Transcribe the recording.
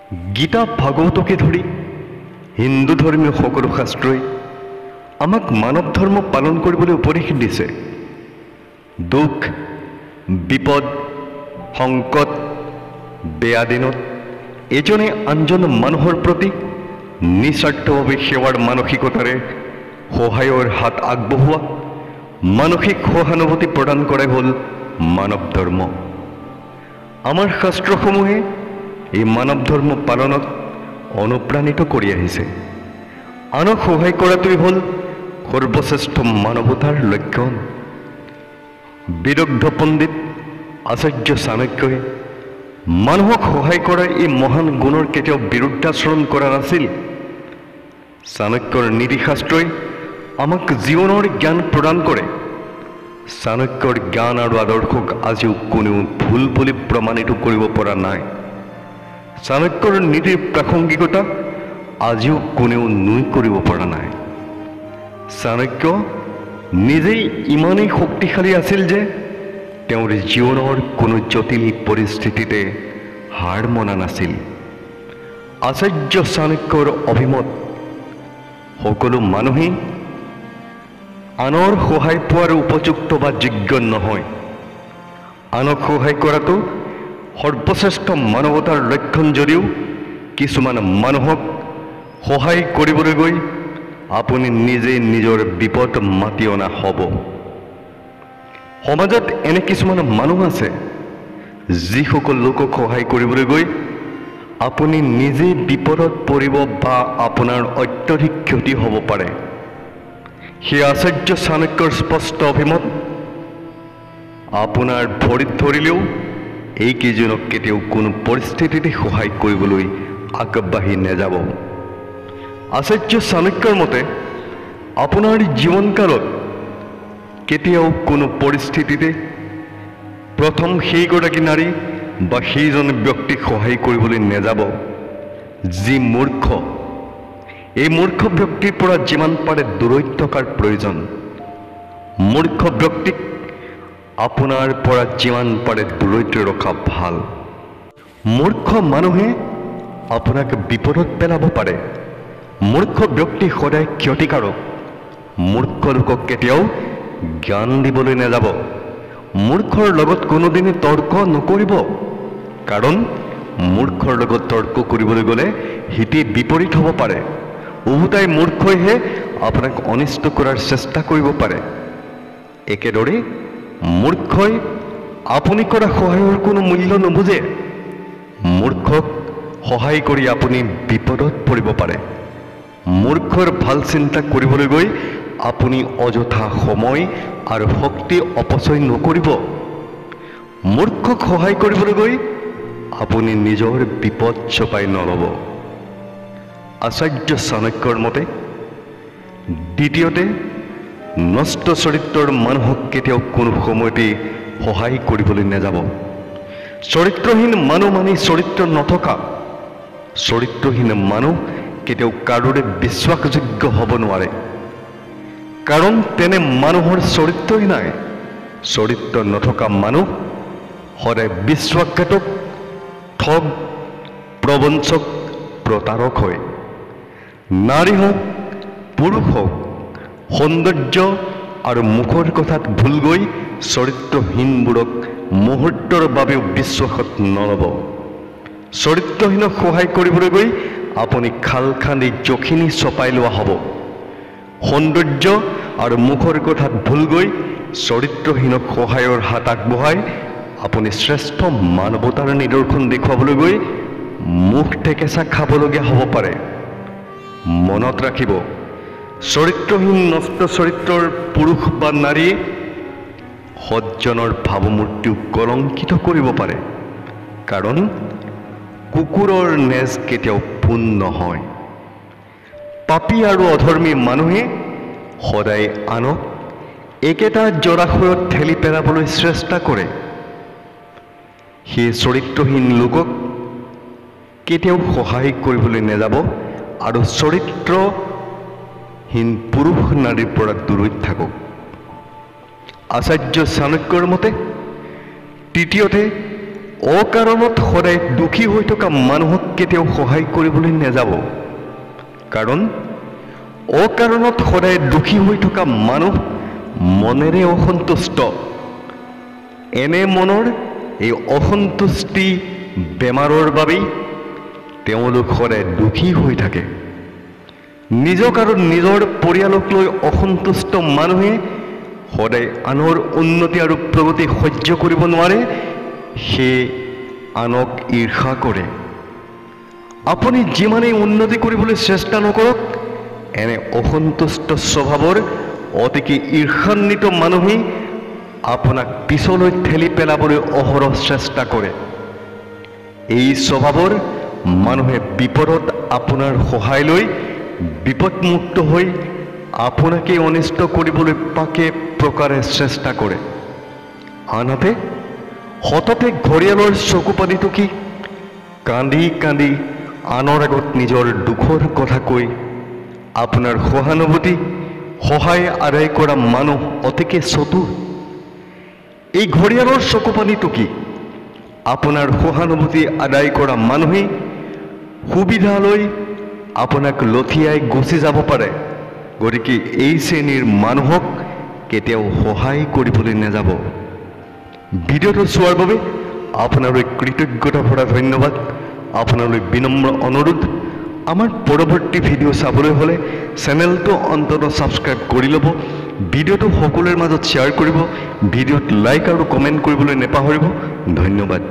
গীতা ভাগৱতকে ধৰি হিন্দু ধৰ্মীয় সকলো শাস্ত্ৰই আমাক মানৱ ধৰ্ম পালন কৰিবলৈ উপদেশ দিছে। দুখ, বিপদ, সংকট, বেয়া দিনত এজনে আনজন মানুহৰ প্ৰতি নিস্বাৰ্থভাৱে সেৱাৰ মানসিকতাৰে সহায়ৰ হাত আগবঢ়োৱা, মানসিক সহানুভূতি প্ৰদান কৰাই হ'ল মানৱ ধৰ্ম। আমাৰ শাস্ত্ৰসমূহে এই মানৱ ধৰ্ম পালনত অনুপ্ৰাণিত কৰি আহিছে। আনক সহায় কৰাটোৱেই হ'ল সৰ্বশ্ৰেষ্ঠ মানৱতাৰ লক্ষণ। বিদগ্ধ পণ্ডিত আচাৰ্য চাণক্যই মানুহক সহায় কৰাৰ এই মহান গুণৰ কেতিয়াও বিৰুদ্ধাচৰণ কৰা নাছিল। চাণক্যৰ নীতিশাস্ত্ৰই আমাক জীৱনৰ জ্ঞান প্ৰদান কৰে। চাণক্যৰ জ্ঞান আৰু আদৰ্শক আজিও কোনেও ভুল বুলি প্ৰমাণিত কৰিব পৰা নাই। চাণক্যৰ নীতিৰ প্ৰাসংগিকতা আজিও কোনেও নুই কৰিব পৰা নাই। চাণক্য নিজেই ইমানেই শক্তিশালী আছিল যে তেওঁৰ জীৱনৰ কোনো জটিল পৰিস্থিতিতে হাৰ মনা নাছিল। আচাৰ্য চাণক্যৰ অভিমত সকলো মানুহেই আনৰ সহায় পোৱাৰ উপযুক্ত বা যোগ্য নহয়। আনক সহায় কৰাটো সৰ্বশ্ৰেষ্ঠ মানৱতাৰ লক্ষণ যদিও কিছুমান মানুহক সহায় কৰিবলৈ গৈ আপুনি নিজেই নিজৰ বিপদ মাতি অনা হ'ব। সমাজত এনে কিছুমান মানুহ আছে যিসকল লোকক সহায় কৰিবলৈ গৈ আপুনি নিজেই বিপদত পৰিব বা আপোনাৰ অত্যধিক ক্ষতি হ'ব পাৰে। সেই আচাৰ্য চাণক্যৰ স্পষ্ট অভিমত, আপোনাৰ ভৰিত ধৰিলেও এইকেইজনক কেতিয়াও কোনো পৰিস্থিতিতে সহায় কৰিবলৈ আগবাঢ়ি নাযাব। আচাৰ্য চাণক্যৰ মতে আপোনাৰ জীৱনকালত কেতিয়াও কোনো পৰিস্থিতিতে প্ৰথম সেইগৰাকী নাৰী বা সেইজন ব্যক্তিক সহায় কৰিবলৈ নাযাব যি মূৰ্খ। এই মূৰ্খ ব্যক্তিৰ পৰা যিমান পাৰে দূৰৈত থকাৰ প্ৰয়োজন। মূৰ্খ ব্যক্তিক আপোনাৰ পৰা যিমান পাৰে দূৰৈত ৰখা ভাল। মূৰ্খ মানুহে আপোনাক বিপদত পেলাব পাৰে। মূৰ্খ ব্যক্তি সদায় ক্ষতিকাৰক। মূৰ্খ লোকক কেতিয়াও জ্ঞান দিবলৈ নাযাব। মূৰ্খৰ লগত কোনোদিনে তৰ্ক নকৰিব, কাৰণ মূৰ্খৰ লগত তৰ্ক কৰিবলৈ গ'লে হিতে বিপৰীত হ'ব পাৰে। ওভোতাই মূৰ্খইহে আপোনাক অনিষ্ট কৰাৰ চেষ্টা কৰিব পাৰে। একেদৰে মূৰ্খই আপুনি কৰা সহায়ৰ কোনো মূল্য নুবুজে। মূৰ্খক সহায় কৰি আপুনি বিপদত পৰিব পাৰে। মূৰ্খৰ ভাল চিন্তা কৰিবলৈ গৈ আপুনি অযথা সময় আৰু শক্তি অপচয় নকৰিব। মূৰ্খক সহায় কৰিবলৈ গৈ আপুনি নিজৰ বিপদ চপাই নল'ব। আচাৰ্য চাণক্যৰ মতে, দ্বিতীয়তে, নষ্ট চৰিত্ৰৰ মানুহক কেতিয়াও কোনো সময়তে সহায় কৰিবলৈ নাযাব। চৰিত্ৰহীন মানুহ মানে চৰিত্ৰ নথকা। চৰিত্ৰহীন মানুহ কেতিয়াও কাৰোৰে বিশ্বাসযোগ্য হ'ব নোৱাৰে, কাৰণ তেনে মানুহৰ চৰিত্ৰই নাই। চৰিত্ৰ নথকা মানুহ সদায় বিশ্বাসঘাতক, ঠগ, প্ৰবঞ্চক, প্ৰতাৰক হয়। নাৰী হওক, পুৰুষ হওক, সৌন্দৰ্য আৰু মুখৰ কথাত ভুল গৈ চৰিত্ৰহীনবোৰক মুহূৰ্তৰ বাবেও বিশ্বাসত নল'ব। চৰিত্ৰহীনক সহায় কৰিবলৈ গৈ আপুনি খাল খান্দি জখিনি চপাই লোৱা হ'ব। সৌন্দৰ্য আৰু মুখৰ কথাত ভুল গৈ চৰিত্ৰহীনক সহায়ৰ হাত আগবঢ়াই আপুনি শ্ৰেষ্ঠ মানৱতাৰ নিদৰ্শন দেখুৱাবলৈ গৈ মুখ ঠেকেচা খাবলগীয়া হ'ব পাৰে। মনত ৰাখিব, চৰিত্ৰহীন নষ্ট চৰিত্ৰৰ পুৰুষ বা নাৰীয়ে সজ্জনৰ ভাৱমূৰ্তিও কলংকিত কৰিব পাৰে, কাৰণ কুকুৰৰ নেজ কেতিয়াও পোন নহয়। পাপী আৰু অধৰ্মী মানুহে সদায় আনক একেটা জলাশয়ত ঠেলি পেলাবলৈ চেষ্টা কৰে। সেই চৰিত্ৰহীন লোকক কেতিয়াও সহায় কৰিবলৈ নাযাব আৰু চৰিত্ৰহীন পুৰুষ নাৰীৰ পৰা দূৰৈত থাকক। আচাৰ্য চাণক্যৰ মতে, তৃতীয়তে, অকাৰণত সদায় দুখী হৈ থকা মানুহক কেতিয়াও সহায় কৰিবলৈ নাযাব, কাৰণ অকাৰণত সদায় দুখী হৈ থকা মানুহ মনেৰে অসন্তুষ্ট। এনে মনৰ এই অসন্তুষ্টি বেমাৰৰ বাবেই তেওঁলোক সদায় দুখী হৈ থাকে। নিজক আৰু নিজৰ পৰিয়ালক লৈ অসন্তুষ্ট মানুহে সদায় আনৰ উন্নতি আৰু প্ৰগতি সহ্য কৰিব নোৱাৰে, সেয়ে আনক ঈৰ্ষা কৰে। আপুনি যিমানেই উন্নতি কৰিবলৈ চেষ্টা নকৰক, এনে অসন্তুষ্ট স্বভাৱৰ অতিকে ঈৰ্ষান্বিত মানুহেই আপোনাক পিছলৈ ঠেলি পেলাবলৈ অহৰহ চেষ্টা কৰে। এই স্বভাৱৰ মানুহে বিপদত আপোনাৰ সহায় লৈ বিপদমুক্ত হৈ আপোনাকে অনিষ্ট কৰিবলৈ পাকে প্ৰকাৰে চেষ্টা কৰে। আনহাতে হঠাতে ঘৰিয়ালৰ চকু পানী টুকি কান্দি কান্দি আনৰ আগত নিজৰ দুখৰ কথা কৈ আপোনাৰ সহানুভূতি সহায় আদায় কৰা মানুহ অতিকে চতুৰ। এই ঘৰিয়ালৰ চকু পানী টুকি আপোনাৰ সহানুভূতি আদায় কৰা মানুহে সুবিধা লৈ আপোনাক লঠিয়াই গুচি যাব পাৰে। গতিকে এই শ্ৰেণীৰ মানুহক কেতিয়াও সহায় কৰিবলৈ নাযাব। ভিডিঅ'টো চোৱাৰ বাবে আপোনালৈ কৃতজ্ঞতা ভৰা ধন্যবাদ। আপোনালৈ বিনম্ৰ অনুৰোধ, আমাৰ পৰৱৰ্তী ভিডিঅ' চাবলৈ হ'লে চেনেলটো অন্ততঃ ছাবস্ক্ৰাইব কৰি ল'ব, ভিডিঅ'টো সকলোৰে মাজত শ্বেয়াৰ কৰিব, ভিডিঅ'ত লাইক আৰু কমেণ্ট কৰিবলৈ নাপাহৰিব। ধন্যবাদ।